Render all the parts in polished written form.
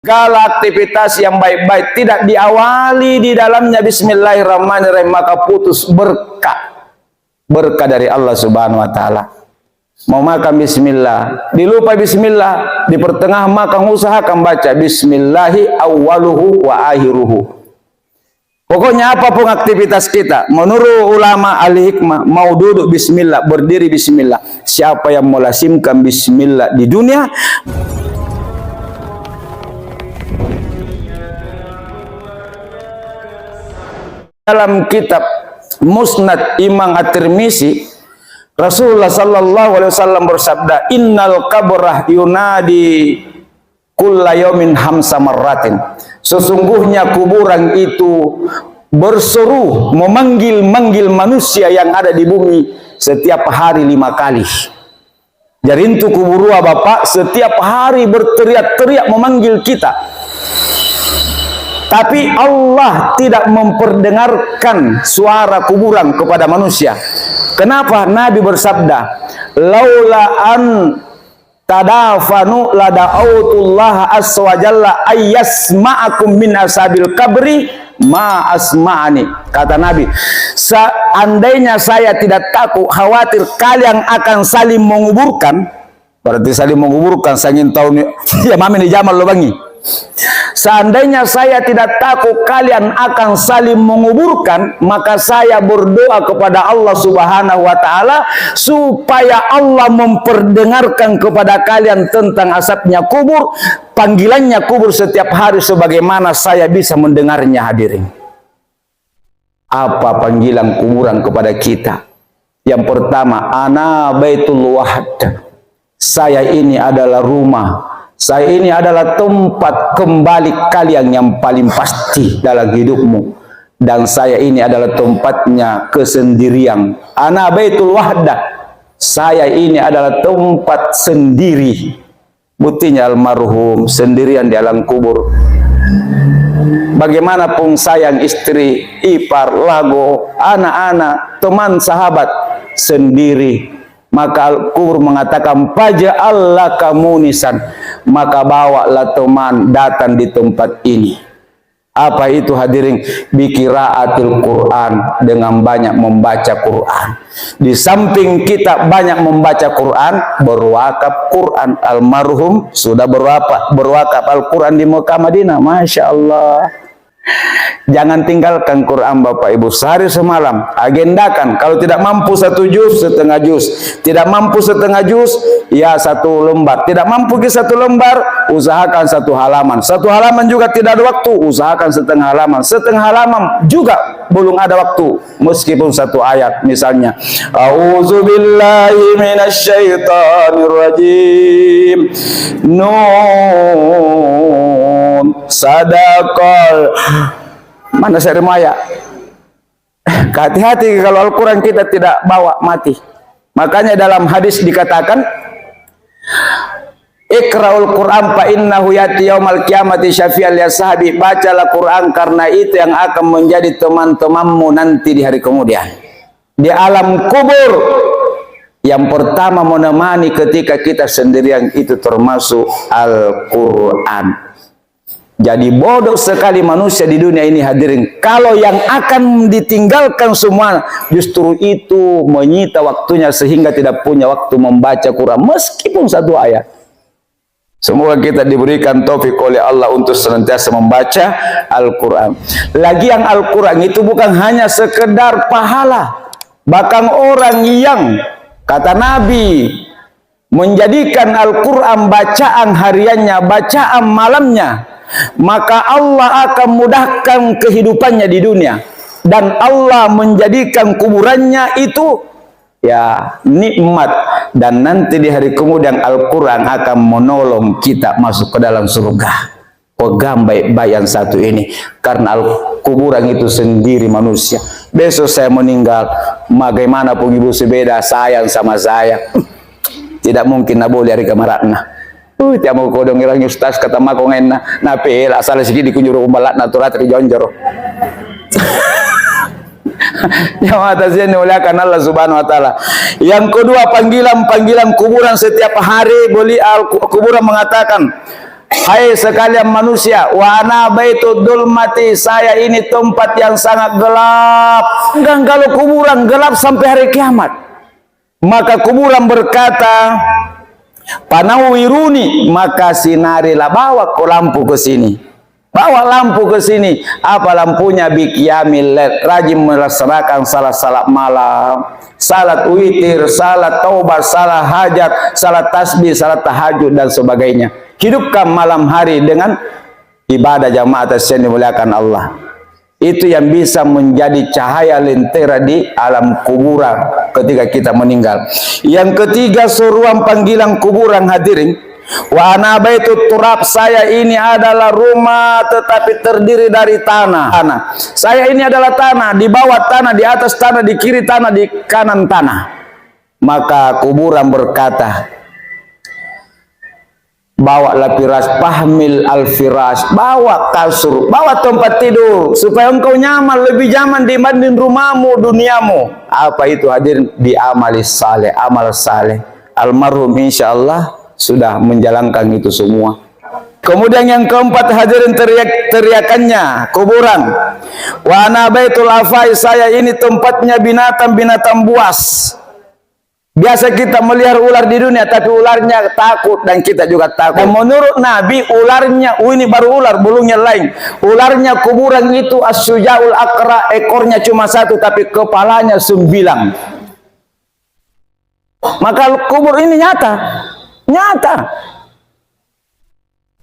Segala aktivitas yang baik-baik tidak diawali di dalamnya bismillahirrahmanirrahim, maka putus berkah. Berkah dari Allah Subhanahu wa taala. Mau makan bismillah, dilupa bismillah, di pertengahan makan usahakan baca bismillahi awwaluhu wa akhiruhu. Pokoknya apapun aktivitas kita, menurut ulama ahli hikmah, mau duduk bismillah, berdiri bismillah. Siapa yang melasimkan bismillah di dunia, dalam kitab Musnad Imam At-Tirmizi, Rasulullah sallallahu alaihi wasallam bersabda, innal qabrah yunadi kulla yaumin hamsa marratin. Sesungguhnya kuburan itu berseru, memanggil-manggil manusia yang ada di bumi setiap hari 5 kali. Jadi itu kubur Bapak setiap hari berteriak-teriak memanggil kita. Tapi Allah tidak memperdengarkan suara kuburan kepada manusia. Kenapa? Nabi bersabda, laula an tadafanu lada'autullah azza wa jalla ayyasma'akum min asabil kabri ma asma'ani. Kata Nabi, seandainya saya tidak takut, khawatir kalian akan saling menguburkan. Berarti saling menguburkan, saya ingin tahu nih, ya mami di Jamal lo bangi. Seandainya saya tidak takut kalian akan saling menguburkan, maka saya berdoa kepada Allah Subhanahu wa taala supaya Allah memperdengarkan kepada kalian tentang asapnya kubur, panggilannya kubur setiap hari sebagaimana saya bisa mendengarnya. Hadirin, apa panggilan kuburan kepada kita? Yang pertama, ana baitul wahd. Saya ini adalah rumah, saya ini adalah tempat kembali kalian yang paling pasti dalam hidupmu. Dan saya ini adalah tempatnya kesendirian. Ana baitul wahdah. Saya ini adalah tempat sendiri. Buktinya almarhum sendirian di alam kubur. Bagaimanapun sayang istri, ipar, lago, anak-anak, teman, sahabat, sendiri. Maka Al-Qur mengatakan faja'al kamunisan, maka bawalah teman datang di tempat ini. Apa itu hadirin? Biqiraatil Quran, dengan banyak membaca Quran. Di samping kita banyak membaca Quran, berwakaf Quran. Almarhum sudah berwakaf Al-Quran di Mekah Madinah. Masya Allah. Jangan tinggalkan Quran Bapak Ibu sehari semalam. Agendakan, kalau tidak mampu 1 juz, setengah juz. Tidak mampu setengah juz, ya 1 lembar. Tidak mampu ke 1 lembar, usahakan 1 halaman. 1 halaman juga tidak ada waktu, usahakan setengah halaman. Setengah halaman juga belum ada waktu, meskipun 1 ayat. Misalnya, A'udzubillahi minasyaitonirrajim. Nun sadaqal. Mana saya remaya? Hati-hati kalau Al-Quran kita tidak bawa, mati. Makanya dalam hadis dikatakan, Iqra'ul Quran fa innahu yati yaumal qiyamati syafi'al li ashabi. Bacalah Quran karena itu yang akan menjadi teman-temanmu nanti di hari kemudian. Di alam kubur, yang pertama menemani ketika kita sendirian itu termasuk Al-Quran. Jadi bodoh sekali manusia di dunia ini hadirin, kalau yang akan ditinggalkan semua justru itu menyita waktunya sehingga tidak punya waktu membaca Quran meskipun 1 ayat. Semoga kita diberikan taufik oleh Allah untuk senantiasa membaca Al-Quran. Lagian Al-Quran itu bukan hanya sekedar pahala, bahkan orang yang, kata Nabi, menjadikan Al-Quran bacaan hariannya, bacaan malamnya, maka Allah akan mudahkan kehidupannya di dunia, dan Allah menjadikan kuburannya itu ya nikmat, dan nanti di hari kemudian Al-Quran akan menolong kita masuk ke dalam surga. Pegang baik-baik yang satu ini, karena kuburan itu sendiri manusia. Besok saya meninggal, bagaimanapun ibu sebeda sayang sama saya, tidak mungkin nak boleh hari kemaratna. Tiap mau kodong irang ustaz kata makong enak napel asal sedikit dikunjuru umbalat naturat rijonjor. Yang atasnya dimuliakan Allah Subhanahu wa taala. Yang kedua, panggilan kuburan setiap hari. Boleh kuburan mengatakan, hai sekalian manusia, wa ana baitud dulmati, saya ini tempat yang sangat gelap. Dan kalau kuburan gelap sampai hari kiamat, maka kuburan berkata, panawiruni, maka sinarilah, bawa ke lampu ke sini. Bawa lampu ke sini. Apa lampunya? Biqiyamil lail, rajin melaksanakan salat malam, salat witir, salat taubat, salat hajat, salat tasbih, salat tahajud dan sebagainya. Hidupkan malam hari dengan ibadah jamaah yang dimuliakan Allah. Itu yang bisa menjadi cahaya lentera di alam kuburan ketika kita meninggal. Yang ketiga, seruan panggilan kuburan hadirin. Wa ana baitut turab, saya ini adalah rumah tetapi terdiri dari tanah. Saya ini adalah tanah, di bawah tanah, di atas tanah, di kiri tanah, di kanan tanah. Maka kuburan berkata, bawalah firas, pahmil al firas, bawa kasur, bawa tempat tidur supaya engkau nyaman, lebih nyaman dibanding rumahmu, duniamu. Apa itu hadirin? Di amali saleh, amal saleh. Almarhum insyaallah sudah menjalankan itu semua. Kemudian yang keempat hadirin, teriakannya kuburan, wa ana baitul afai, saya ini tempatnya binatang-binatang buas. Biasa kita melihara ular di dunia, tapi ularnya takut dan kita juga takut. Dan menurut Nabi, ularnya, ini baru ular, bulungnya lain. Ularnya kuburan itu as-sujaul akra, ekornya cuma satu tapi kepalanya 9. Maka kubur ini nyata.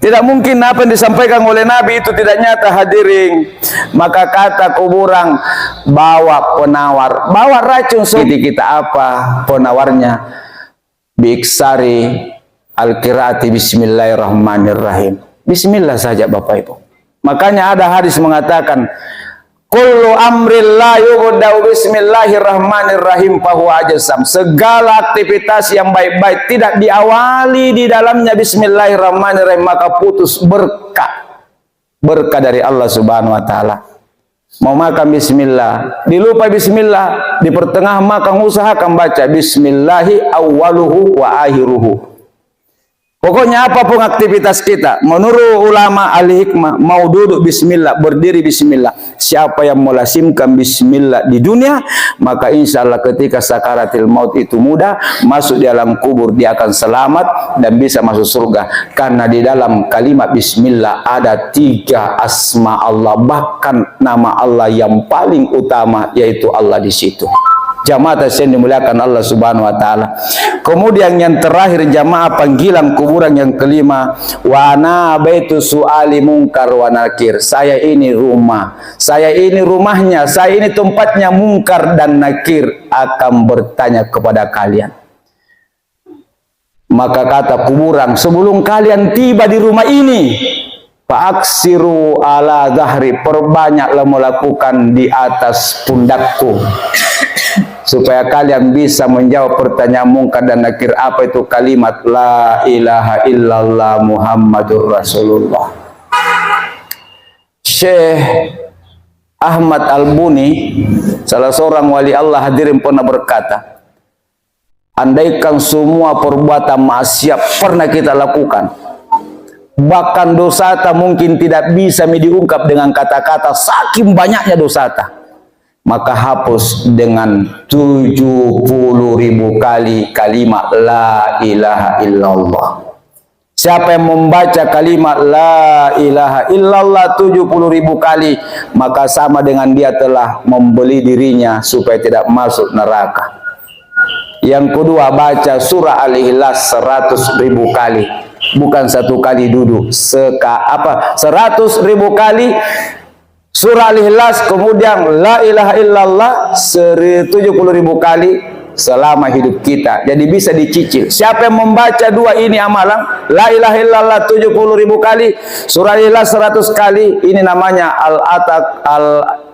Tidak mungkin apa yang disampaikan oleh Nabi itu tidak nyata hadirin. Maka kata kuburan, bawa penawar, bawa racun. Jadi kita apa penawarnya? Biiksari al-qiraati bismillahirrahmanirrahim. Bismillah saja Bapak Ibu. Makanya ada hadis mengatakan, kullu amril la yubda'u bismillahirrahmanirrahim fahuwa ajsam. Segala aktivitas yang baik-baik tidak diawali di dalamnya bismillahirrahmanirrahim, maka putus berkah. Berkah dari Allah Subhanahu wa taala. Mau makan bismillah, dilupa bismillah, di pertengahan makan usahakan baca bismillahi awwaluhu wa akhiruhu. Pokoknya apapun aktivitas kita, menurut ulama ahli hikmah, mau duduk bismillah, berdiri bismillah. Siapa yang melasimkan bismillah di dunia, maka insya Allah ketika sakaratil maut itu mudah, masuk di alam kubur dia akan selamat dan bisa masuk surga. Karena di dalam kalimat bismillah ada 3 asma Allah, bahkan nama Allah yang paling utama yaitu Allah di situ. Jamaah yang dimuliakan Allah Subhanahu wa taala. Kemudian yang terakhir jamaah panggilan kuburan yang kelima, wa ana baitu suali munkar wa nakir. Saya ini rumah, saya ini rumahnya, saya ini tempatnya munkar dan nakir akan bertanya kepada kalian. Maka kata kuburan, sebelum kalian tiba di rumah ini, faaksiru ala zahri, perbanyaklah melakukan di atas pundakku, supaya kalian bisa menjawab pertanyaan munkar dan nakir. Apa itu kalimat la ilaha illallah Muhammadur Rasulullah. Syekh Ahmad Al-Buni, salah seorang wali Allah hadirin, pernah berkata, andaikan semua perbuatan maksiat pernah kita lakukan, bahkan dosata mungkin tidak bisa diungkap dengan kata-kata, saking banyaknya dosata, maka hapus dengan 70.000 kali kalimat la ilaha illallah. Siapa yang membaca kalimat la ilaha illallah 70.000 kali, maka sama dengan dia telah membeli dirinya supaya tidak masuk neraka. Yang kedua, baca surah Al-Ikhlas 100.000 kali, bukan 1 kali duduk, 100.000 kali surah Al-Ikhlas, kemudian la ilaha illallah 70.000 kali selama hidup kita. Jadi bisa dicicil. Siapa yang membaca 2 ini amalan, la ilaha illallah 70.000 kali, surah Al-Ikhlas 100 kali, ini namanya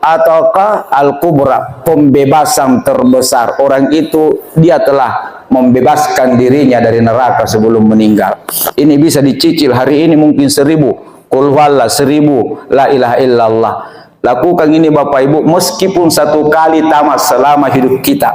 al-ataqa al-kubra, pembebasan terbesar. Orang itu dia telah membebaskan dirinya dari neraka sebelum meninggal. Ini bisa dicicil hari ini mungkin 1000. Qul huwallah 1000, la ilaha illallah. Lakukan ini Bapak Ibu, meskipun 1 kali tamat selama hidup kita.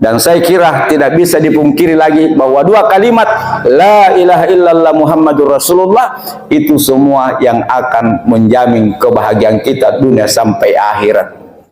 Dan saya kira tidak bisa dipungkiri lagi bahwa dua kalimat la ilaha illallah Muhammadur Rasulullah itu semua yang akan menjamin kebahagiaan kita dunia sampai akhirat.